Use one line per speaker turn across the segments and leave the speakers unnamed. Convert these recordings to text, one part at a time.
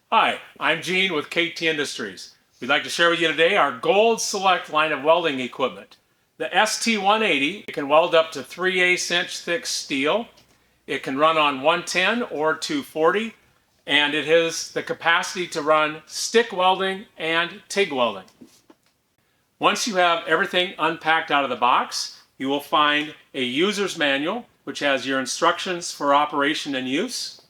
Hi, I'm Gene with KT Industries. We'd like to share with you today our Gold Select line of welding equipment. The ST180 can weld up to 3/8 inch thick steel. It can run on 110 or 240, and it has the capacity to run stick welding and TIG welding. Once you have everything unpacked out of the box, you will find a user's manual which has your instructions for operation and use.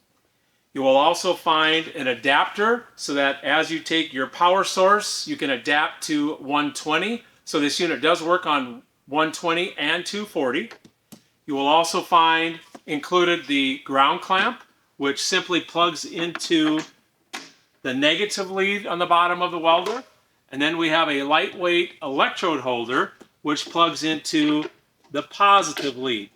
You will also find an adapter so that as you take your power source, you can adapt to 120. So this unit does work on 120 and 240. You will also find included the ground clamp, which simply plugs into the negative lead on the bottom of the welder. And then we have a lightweight electrode holder, which plugs into the positive lead.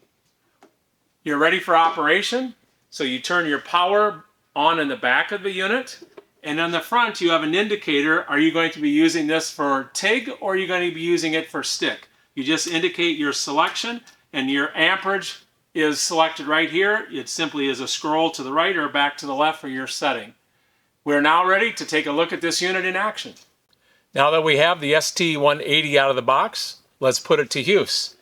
You're ready for operation. So you turn your power on in the back of the unit, and on the front you have an indicator. Are you going to be using this for TIG or are you going to be using it for stick? You just indicate your selection, and your amperage is selected right here. It simply is a scroll to the right or back to the left for your setting. We're now ready to take a look at this unit in action. Now that we have the ST180 out of the box, let's put it to use.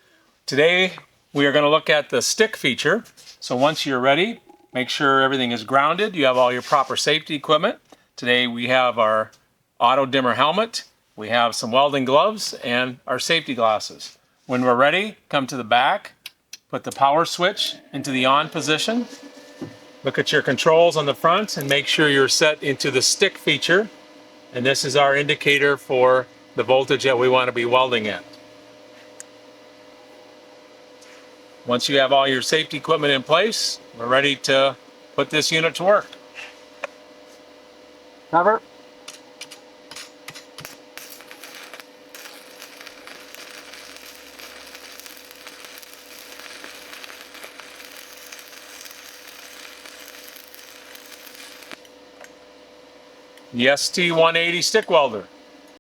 Today we are going to look at the stick feature. So once you're ready, make sure everything is grounded. You have all your proper safety equipment. Today we have our auto dimmer helmet, we have some welding gloves, and our safety glasses. When we're ready, come to the back, put the power switch into the on position. Look at your controls on the front and make sure you're set into the stick feature. And this is our indicator for the voltage that we want to be welding at. Once you have all your safety equipment in place, we're ready to put this unit to work. Cover. The ST180 stick welder.